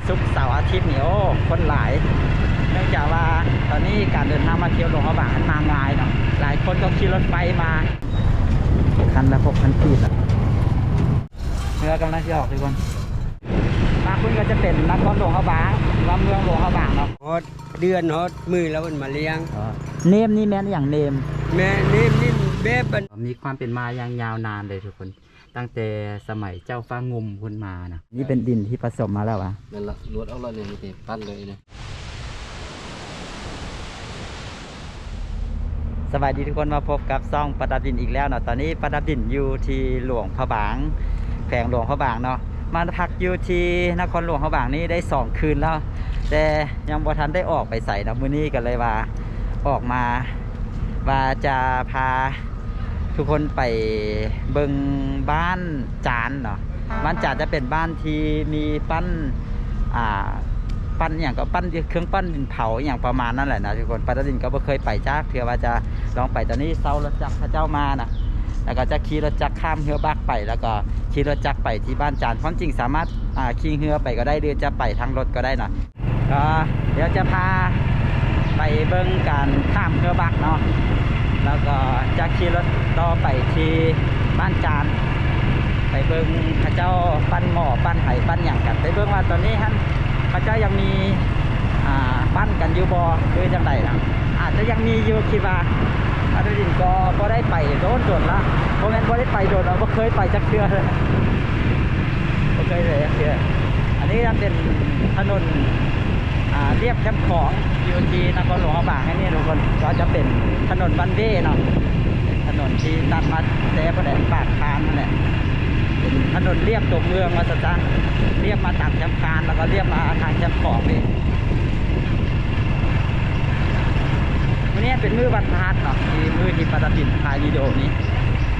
ศุกร์เสาร์อาทิตย์นี่โอ้คนหลายเนื่องจากว่าตอนนี้การเดินทางมาเที่ยวหลวงพระบางมันมาง่ายเนาะหลายคนก็ขี่รถไฟมาคันละ6,000 กีบอะเรือกำลังจะออกทุกคนมาคุณก็จะเป็นนครหลวงพระบางหรือว่าเมืองหลวงพระบางเนาะฮอดเดือนฮอดมือแล้วมันมาเลี้ยงเนมนี่แม่นอย่างเนมแม่นี่แบบมันมีความเป็นมาอย่างยาวนานเลยทุกคนตั้งแต่สมัยเจ้าฟ้างุ่มขึ้นมานะนี่เป็นดินที่ผสมมาแล้วอ่ะนั่นละรวดเอาละเนี่ยนี่ปั้นเลยนะสวัสดีทุกคนมาพบกับซ่องประดับดินอีกแล้วเนาะตอนนี้ประดับดินอยู่ที่หลวงพระบางแขวงหลวงพระบางเนาะมาพักอยู่ที่นครหลวงพระบางนี่ได้2 คืนแล้วแต่ยังบ่ทันได้ออกไปใส่นะมื้อนี้กันเลยว่าออกมาว่าจะพาทุกคนไปเบิ่งบ้านจานเนาะบ้านจานจะเป็นบ้านที่มีปั้นอย่างก็ปั้นเครื่องปั้นดินเผาอย่างประมาณนั่นแหละนะทุกคนปาตดินก็ไม่เคยไปจ้าเผื่อว่าจะลองไปตอนนี้เซารถจักรพระเจ้ามานะแล้วก็จะขี่รถจักรข้ามเรือบักไปแล้วก็ขี่รถจักรไปที่บ้านจานความจริงสามารถขี่เรือไปก็ได้หรือจะไปทางรถก็ได้เนาะก็เดี๋ยวจะพาไปเบิ่งการข้ามเรือบักเนาะแล้วก็จะขี่รถต่อไปที่บ้านจานไปเบิ่งพระเจ้าปั้นหม้อปั้นไหปั้นอย่างกันไปเบิ่งว่าตอนนี้ท่านพระเจ้ายังมีปั้นกันอยู่บ่หรือจังไดนะอาจจะยังมีอยู่คิดว่าอาดดินก็ได้ไปโดนละเพราะงั้นก็ได้ไปโดนเราก็เคยไปจักเทื่อเลยก็เคยเลยจักเทื่ออันนี้จะเป็นถนนเรียบแคมป์ของอยู่ที่นครหลวงพระบางนี่ทุกคนก็จะเป็นถนนบันเว่เนาะถนนที่ตัดมาแต่ประเด็นปากทางนั่นแหละเป็นถนนเรียบตัวเมืองมาสัจเรียบมาตัดแคมป์การแล้วก็เรียบมาทางแคมป์ของนี่วันนี้เป็นมื้อวันพฤหัสเนาะที่มื้อที่ประดิษฐ์ถ่ายวิดีโอนี้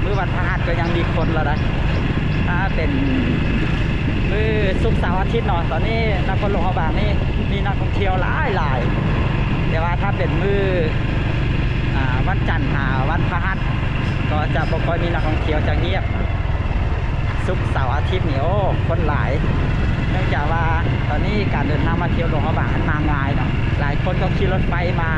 มื้อวันพฤหัสก็ยังมีคนละนะถ้าเป็นมื้อศุกร์เสาร์อาทิตย์เนาะตอนนี้นครหลวงพระบางนี่มีนักท่องเที่ยวหลายแต่ว่าถ้าเป็นมื้อวันจันทร์วันพฤหัสก็จะบ่ค่อยมีนักท่องเที่ยวจะเงียบศุกร์เสาร์อาทิตย์นี่โอ้คนหลายเนื่องจากว่าตอนนี้การเดินทางมาเที่ยวหลวงพระบางมันมาง่ายเนาะหลายคนก็ขี่รถไฟมา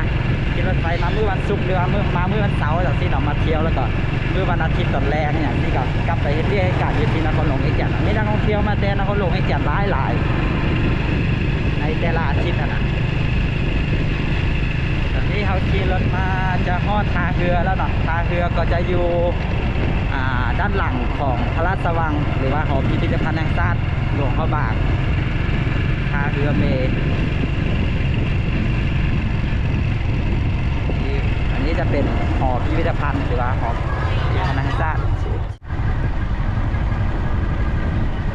มื้อวันศุกร์หรือว่ามื้อวันเสาร์จากที่เรามาเที่ยวแล้วก็มื้อวันอาทิตย์ตอนแรกอย่างที่กลับไปเฮ็ดเรียกการอยู่ที่นครหลวงเอกจันทร์มีนักท่องเที่ยวมาแต่นครหลวงเอกจันทร์หลายในแต่ละอาทิตย์นะตอนนี้เขาขี่รถมาจะฮอดท่าเรือแล้วเนาะท่าเรือก็จะอยู่ด้านหลังของพระราชวังหรือว่าหอพิพิธภัณฑ์แห่งชาติหลวงพระบางท่าเรือเมอันนี้จะเป็นหอพิพิธภัณฑ์หรือว่าหอพิพิธภัณฑ์แห่งชาติ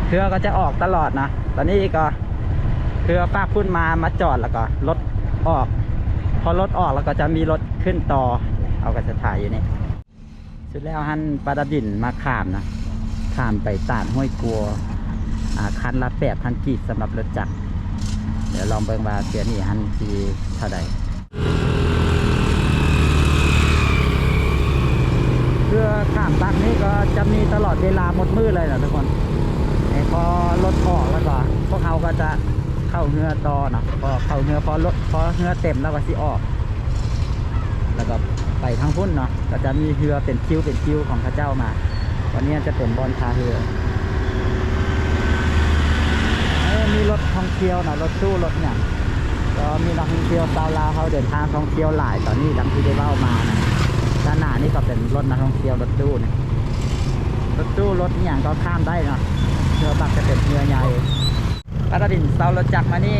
เรือก็จะออกตลอดนะตอนนี้ก็เรือฟ้าพุ่นมาจอดแล้วก็รถออกพอรถออกแล้วก็จะมีรถขึ้นต่อเอาก็จะถ่ายอยู่นี่สุดแล้วฮันปาดดินมาข้ามนะข้ามไปตานห้วยกลัวคันละ8,000 กีบสำหรับรถจักรเดี๋ยวลองเบิ่งว่าเสียนี่ฮันสีเท่าใดเพื่อข้ามตักนี้ก็จะมีตลอดเวลาหมดมืดเลยนะทุกคนพอรถออกแล้วก็พวกเขาก็จะเข้าเรือต่อเนาะพอเข้าเรือพอเรือเต็มแล้วก็สิออกแล้วก็ไปทางพุ่นเนาะก็จะมีเรือเป็นคิวของพระเจ้ามาวันนี้จะเป็นบอลพาเรือมีรถท่องเที่ยวนะรถตู้รถเนี่ยก็มีนักท่องเที่ยวชาวลาวเขาเดินทางท่องเที่ยวหลายตอนนี้ดังที่ได้เล่ามานะด้านหน้านี่ก็เป็นรถนักท่องเที่ยวรถตู้เนี่ยรถตู้รถอย่างก็ข้ามได้เนาะเรือบักจะเป็นเรือใหญ่ปาราดินเซารถจักรมานี่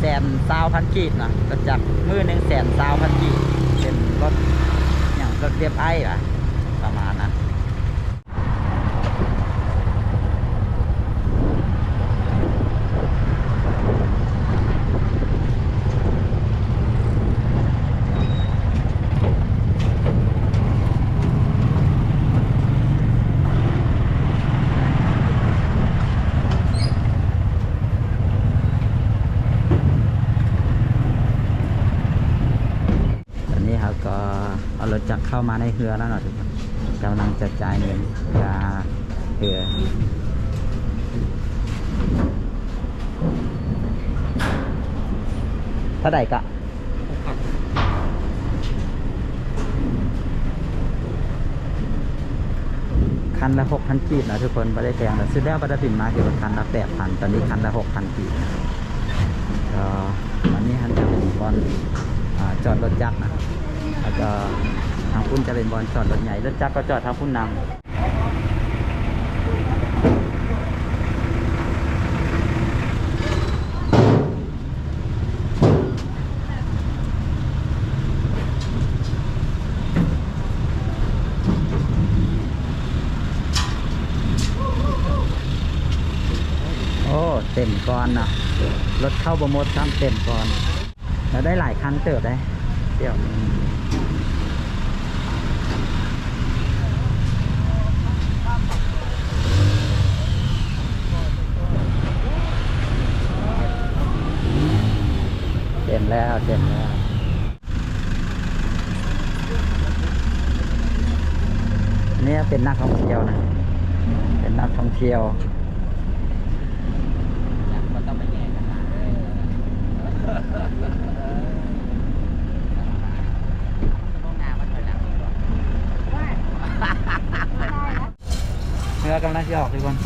120,000 กีบนะรถจักรมือ120,000 กีบเป็นรถอย่างรถเรียบไอ้อะประมาณนั้นก็เอารถจักรเข้ามาในเรือแล้วเนาะทุกคนกำลังจะจ่ายเงินค่าเรือ ท่าใดกะคันละ6,000 กีบนะทุกคนไม่ได้แพงแต่ซื้อแล้วบัตรบินมาคือคันละ8,000ตอนนี้คันละ6,000 กีบก็อันนี้ฮันจะเป็นบอลจอดรถจักรนะแล้วก็ทางพุ่นจะเป็นบอลจอดรถใหญ่รถจักรก็จอดทางพุ่นนำโอ้เต็มก่อนนะรถเข้าบมดซ้ำเต็มก่อนแล้วได้หลายคันเติบได้เดี๋ยวเต็มแล้วเต็มแล้วนี่เป็นนักท่องเที่ยวนะเป็นนักท่องเที่ยวเรือกำลังจะออกทุกคน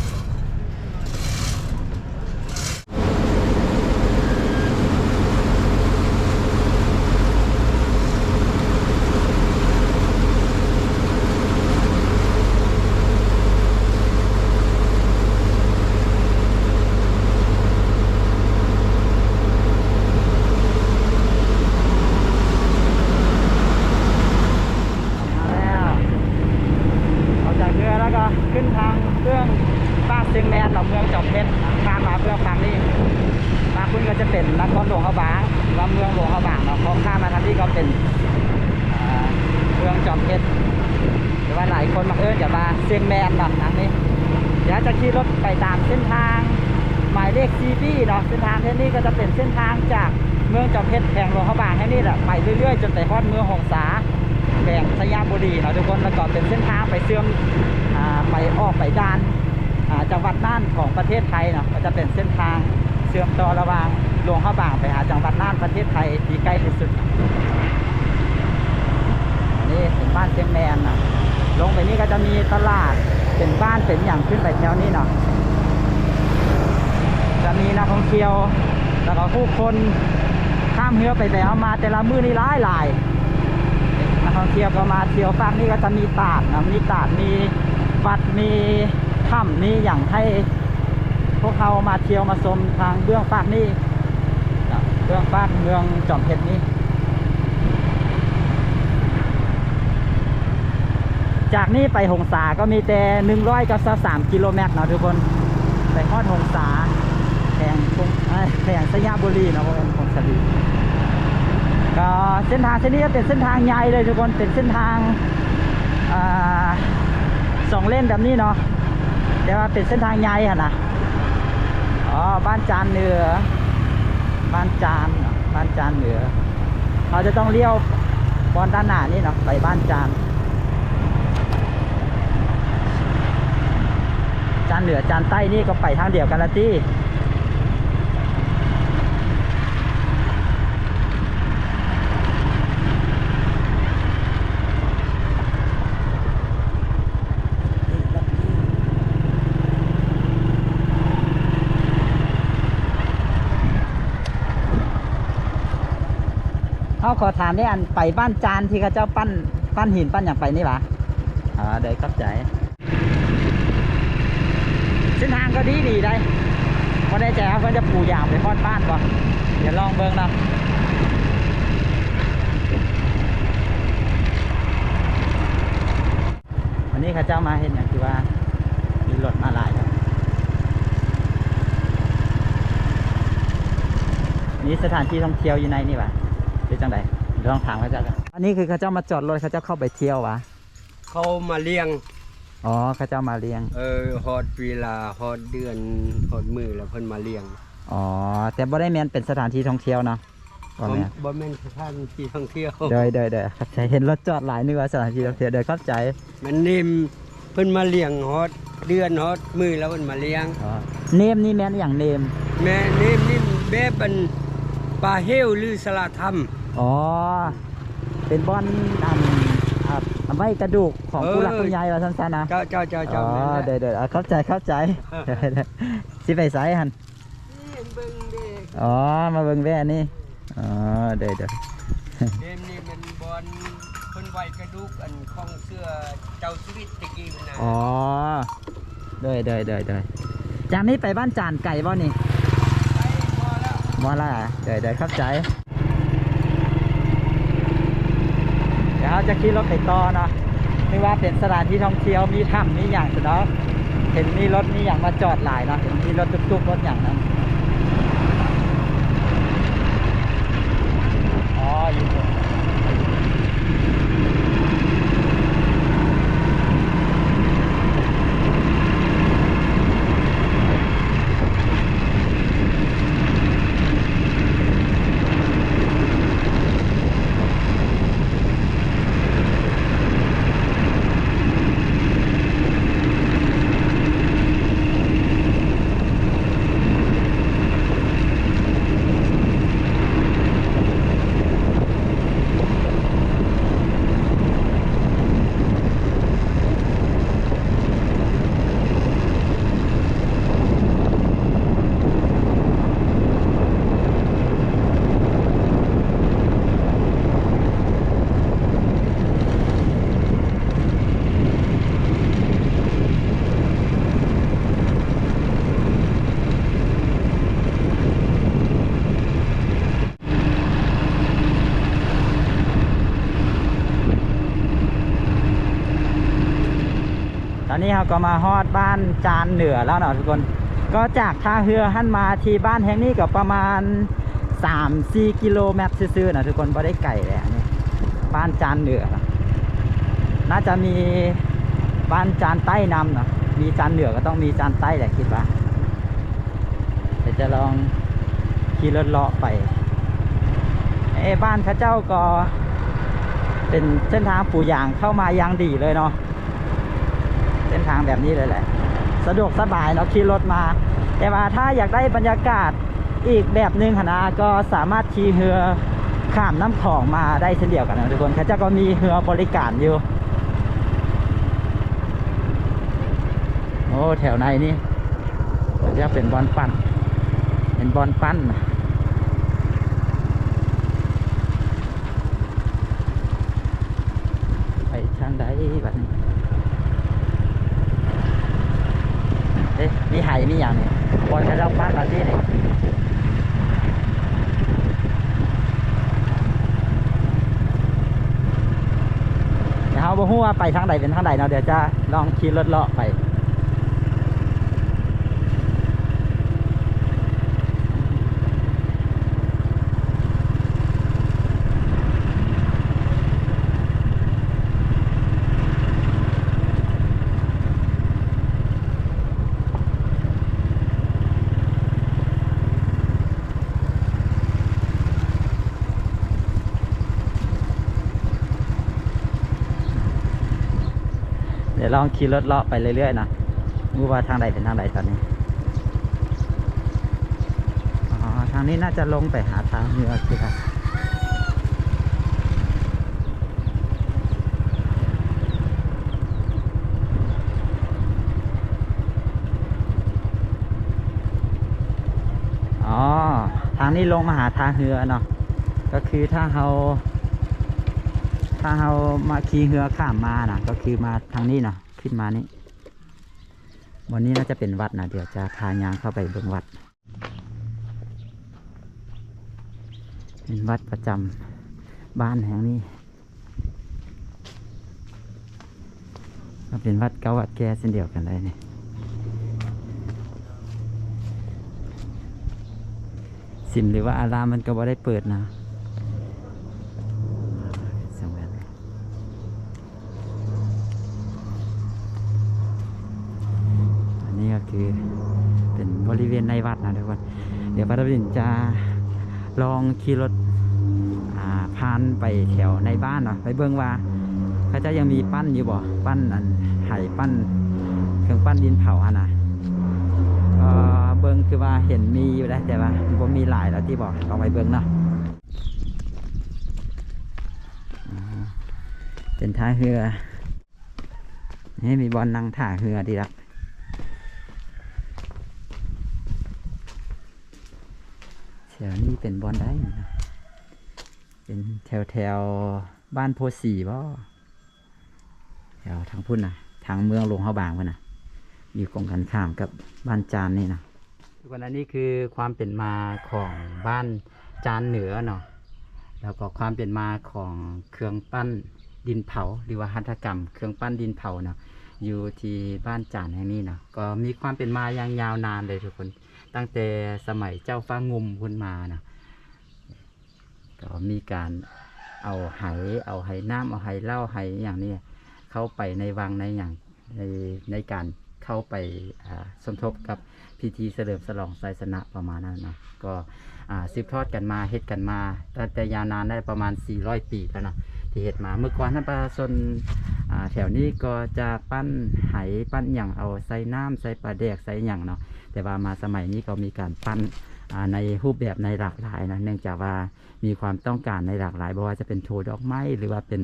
ขึ้นทางเครื่องป้าเซียงแมนเมืองจอมเพชรข้ามมาเพื่อทางนี้มาคุณก็จะเป็นนครหลวงเขาบางว่าเมืองหลวงเขาบางเนาะพอข้ามมาทางนี้ก็เป็นเมืองจอมเพชรแต่ว่าหลายคนมาจะมาเซียงแมนเนาะทางนี้เดี๋ยวจะขี่รถไปตามเส้นทางหมายเลขซีบีเนาะเส้นทางเท่านี้ก็จะเป็นเส้นทางจากเมืองจอมเพชรแข่งหลวงเขาบางให้นี่แหละไปเรื่อยๆจนไปฮอดเมืองหงสาแข่งสยามบุรีเนาะทุกคนแล้วก็เป็นเส้นทางไปเชื่อมไปออกไปด้านจังหวัดน่านของประเทศไทยเนาะก็จะเป็นเส้นทางเชื่อมต่อระหว่างหลวงพระบางไปหาจังหวัดน่านประเทศไทยที่ใกล้ที่สุดนี่เป็นบ้านเชียงแมนนะลงไปนี่ก็จะมีตลาดเป็นบ้านเป็นอย่างขึ้นไปแถวนี้เนาะจะมีนักท่องเที่ยวแล้วก็ผู้คนข้ามเรือไปแล้วมาแต่ละมื้อนี่หลายนักท่องเที่ยวก็มาเที่ยวฝั่งนี้ก็จะมีตาดนะมีตาดมีวัดมีถ้ำมีอย่างให้พวกเขามาเที่ยวมาชมทางเบื้องฝากนี่เบื้องฝากเมืองจอมเพชรนี่จากนี้ไปหงสาก็มีแต่193 กิโลเมตรนะทุกคนไปฮอดหงสาแข่งสยามบุรีนะพวกเป็นหงสาดีก็เส้นทางเส้นนี้เป็นเส้นทางใหญ่เลยทุกคนเป็นเส้นทาง2 เลนแบบนี้เนาะแต่ว่าเป็นเส้นทางใหญ่อะนะบ้านจานเหนือบ้านจานเหนือเราจะต้องเลี้ยวบอนด้านหน้านี่เนาะไปบ้านจานเหนือจานใต้นี่ก็ไปทางเดียวกันละที่เขาขอถามได้อันไปบ้านจานที่เขาเจ้าปั้นหินปั้นอย่างไปนี่หรอเดี๋ยวเข้าใจเส้นทางก็ดีได้พอได้ใจเขาจะปูยางไปพอดบ้านก่อนเดี๋ยวลองเบิ่งนะวันนี้เขาเจ้ามาเห็นอย่างที่ว่ามีรถมาหลายครับนี่สถานที่ท่องเที่ยวอยู่ในนี่หรอเป็นจังไดลองถามเขาเจ้าอันนี้คือเขาเจ้ามาจอดรถเขาเจ้าเข้าไปเที่ยววะเขามาเลี้ยงเขาเจ้ามาเลี้ยงฮอดเวลาฮอดเดือนฮอดมือแล้วเพิ่นมาเลี้ยงแต่บ่ได้แม่นเป็นสถานที่ท่องเที่ยวเนาะบ่แม่นสถานที่ท่องเที่ยวเด้อเข้าใจเห็นรถจอดหลายนึกว่าสถานที่ท่องเที่ยวเด้อเข้าใจมันนิ่มเพิ่นมาเลี้ยงฮอดเดือนฮอดมือแล้วเพิ่นมาเลี้ยงเนมนี่แม่นอย่างเนมแม่เนมนี่แบบมัน ปลาเฮลหรือสลาธรรม อ๋อเป็นบอนอันไว้กระดูกของผู้หลักผู้ใหญ่ว่าสั้นๆนะ เจ้า อ๋อ นั่นแหละ เดี๋ยวเข้าใจสิไปไสหัน นี่เบิ่งเด้ อ๋อมาเบิ่งแว่นี่อ๋อเดี๋ยว เกมนี้มันบอลเพิ่นไว้กระดูกอันของเสื้อเจ้าชีวิตตะกี้นะ อ๋อเดี๋ยวจากนี้ไปบ้านจานไก่บ่นี่ ไปพอแล้ว บ่ละเดี๋ยวเข้าใจเดี๋ยวเราจะขี่รถไปต่อเนาะไม่ว่าเป็นสถานที่ท่องเที่ยวมีถ้ำมีอย่างสุดเนาะเห็นมีรถมีอย่างมาจอดหลายเนาะเห็นมีรถตุ๊กๆรถอย่างนั้นอ๋ออยู่ตรงตอนนี้เราก็มาฮอดบ้านจานเหนือแล้วเนาะทุกคนก็จากท่าเรือหันมาที่บ้านแห่งนี้ก็ประมาณ 3-4 กิโลเมตรซื่อๆนะทุกคนไม่ได้ไกลเลยอันนี้บ้านจานเหนือนะน่าจะมีบ้านจานใต้นำเนาะมีจานเหนือก็ต้องมีจานใต้แหละคิดว่าเดี๋ยวจะลองขี่รถเลาะไปบ้านข้าเจ้าก็เป็นเส้นทางปูยางเข้ามายังดีเลยเนาะเส้นทางแบบนี้เลยแหละสะดวกสบายเนาะขี่รถมาแต่ว่าถ้าอยากได้บรรยากาศอีกแบบหนึ่งนะก็สามารถขี่เรือข้ามน้ำของมาได้เช่นเดียวกันนะทุกคนเขาจะก็มีเรือบริการอยู่โอ้แถวในนี่จะเป็นบอลปั้นเป็นบอลปั้นไปทางใดแบบนี้มีไหมีอย่างนี้บอลกระเจ้าปั้นมาที่นี่เดี๋ยวเราบอกว่าไปทางใดเป็นทางใดเนาะเดี๋ยวจะลองขี่รถเลาะไปเดี๋ยวลองขี่รถเลาะไปเรื่อยๆนะรู้ว่าทางใดเป็นทางใดตอนนี้อ๋อทางนี้น่าจะลงไปหาทางเรือสิครับอ๋อทางนี้ลงมาหาทางเรือเนาะก็คือถ้าเรามาขี่เรือข้ามมานะก็คือมาทางนี้เนาะขึ้นมานี่วันนี้น่าจะเป็นวัดนะเดี๋ยวจะพายางเข้าไปเบิ่งวัดเป็นวัดประจำบ้านแห่งนี้ก็เป็นวัดเก่าวัดแก่เช่นเดียวกันเลยนี่สิมหรือว่าอารามมันก็บ่ได้เปิดนะคือเป็นบริเวณในวัดนะทุกคนเดี๋ยวพระดาวินจะลองขี่รถผ่านไปแถวในบ้านเนาะไปเบิ่งว่าเขาจะยังมีปั้นอยู่บ่ปั้นไหปั้นเครื่องปั้นดินเผานะเบิ่ง คือว่าเห็นมีอยู่ได้แต่ว่าบ่มีหลายแล้วที่บอกเอาไปเบิ่งเนาะเป็นท่าเรือนี่มีบอลนั่งท่าเรือดีรักแถวนี้เป็นบอลได้นะเป็นแถวบ้านโพสีบ่แถวทางพุ่นนะทางเมืองลงเฮาบางพุ่นนะอยู่ตรงกันข้ามกับบ้านจานนี่นะทุกคนอันนี้คือความเป็นมาของบ้านจานเหนือเนาะแล้วก็ความเป็นมาของเครื่องปั้นดินเผาหรือว่าหัตถกรรมเครื่องปั้นดินเผาเนาะอยู่ที่บ้านจานแห่งนี้เนาะก็มีความเป็นมาอย่างยาวนานเลยทุกคนตั้งแต่สมัยเจ้าฟ้างุมพุ่นมาเนาะก็มีการเอาไหน้ำเอาไหเหล้าไหอย่างนี้เข้าไปในวังในอย่างในการเข้าไปสมทบกับพิธีเฉลิมฉลองไซสนะประมาณนั้นนะก็สืบทอดกันมาเฮ็ดกันมาตั้งแต่ยาวนานได้ประมาณ400 ปีแล้วนะที่เฮ็ดมาเมื่อก่อนท่านประชาชนแถวนี้ก็จะปั้นไหปั้นอย่างเอาใส่น้ำใส่ปลาแดกใส่อย่างเนาะแต่ว่ามาสมัยนี้ก็มีการปั้นในรูปแบบในหลากหลายนะเนื่องจากว่ามีความต้องการในหลากหลายไม่ว่าจะเป็นโถดอกไม้หรือว่าเป็น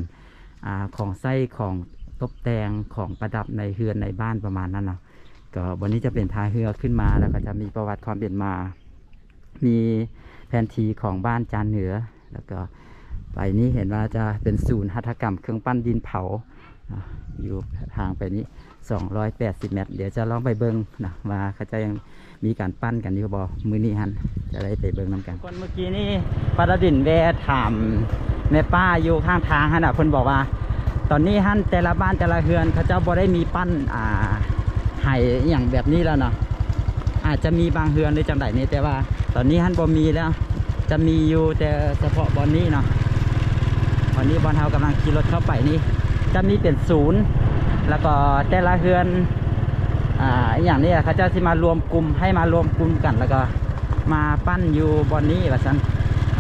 ของไส้ของตกแต่งของประดับในเฮือนในบ้านประมาณนั้นนะก็วันนี้จะเป็นท้ายเรือขึ้นมาแล้วก็จะมีประวัติความเป็นมามีแผนที่ของบ้านจานเหนือแล้วก็ไปนี้เห็นว่าจะเป็นศูนย์หัตถกรรมเครื่องปั้นดินเผาอยู่ทางไปนี้280 เมตรเดี๋ยวจะลองไปเบิ้งนะว่าเขาจะยังมีการปั้นกันอยู่บ่มือนี้ฮันจะได้ไปเบิ้งน้ำกันคนเมื่อกี้นี่ปาราดินแวะถามแม่ป้าอยู่ข้างทางฮันคนบอกว่าตอนนี้ฮันแต่ละบ้านแต่ละเฮือนเขาเจ้าบ่ได้มีปั้นไหอย่างแบบนี้แล้วเนาะอาจจะมีบางเฮือนหรือจังไดนี่แต่ว่าตอนนี้ฮันบ่มีแล้วจะมีอยู่แต่เฉพาะบอนนี้เนาะวันนี้บอนเฮากำลังขี่รถเข้าไปนี่จะมีเป็นศูนย์แล้วก็แต่ละเฮือนอย่างนี้เขาเจ้าที่มารวมกลุ่มให้มารวมกลุ่มกันแล้วก็มาปั้นอยู่บอนนี้ว่าซั่น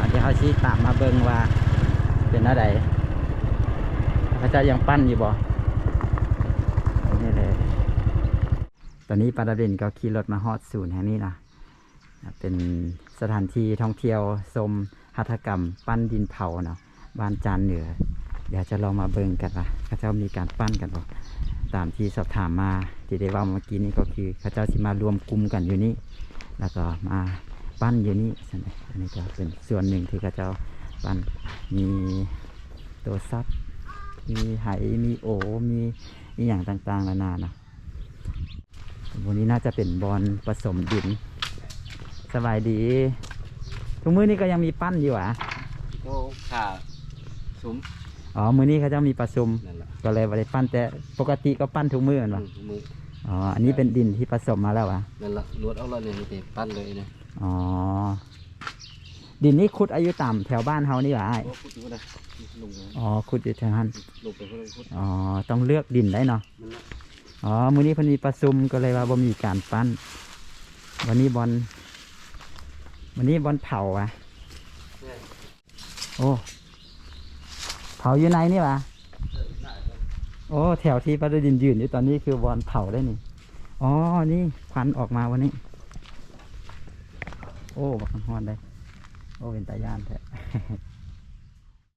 เดี๋ยวเขาชี้ตามมาเบิ่งว่าเป็นอะไรเขาจะยังปั้นอยู่บ่นี่เลยตอนนี้ปาราเบนก็ขี่รถมาฮอดศูนย์แห่งนี้นะเป็นสถานที่ท่องเที่ยวชมหัตถกรรมปั้นดินเผาเนาะบ้านจานเหนือเดี๋ยวจะลองมาเบิ่งกันว่าเขาเจ้ามีการปั้นกันบ่ตามที่สอบถามมาที่ได้ว่าเมื่อกี้นี้ก็คือเขาเจ้าสิมารวมกลุ่มกันอยู่นี่แล้วก็มาปั้นอยู่นี่อันนี้ก็เป็นส่วนหนึ่งที่เขาเจ้าปั้นมีตัวซับมีไหมีโอมีอย่างต่างๆนานาเนาะวันนี้น่าจะเป็นบอลผสมดินสบายดีทุกมื้อนี้ก็ยังมีปั้นอยู่อ่ะโอ้ค่ะซุ้มอ๋อมื้อนี้เขาจะมีประชุมก็เลยบ่ได้ปั้นแต่ปกติก็ปั้นทุกมื้อนั่นวะอ๋ออันนี้เป็นดินที่ผสมมาแล้วอ่ะนั่นละลวดเอาละนี่ไปปั้นเลยนะอ๋อดินนี้ขุดอายุต่ำแถวบ้านเฮานี่หว่าอ๋อขุดอยู่แถวนั้นอ๋อต้องเลือกดินได้เนาะอ๋อมื้อนี้เพิ่นมีประชุมก็เลยว่าบ่มีการปั้นวันนี้บอลเผาอ่ะโอ้เผาอยู่ไหนนี่วะโอ้แถวที่ปาราดินยืนอยู่ตอนนี้คือบอลเผาได้นี่อ๋อนี่ควันออกมาวันนี้โอ้บักฮอนได้โอ้เป็นตายานแท้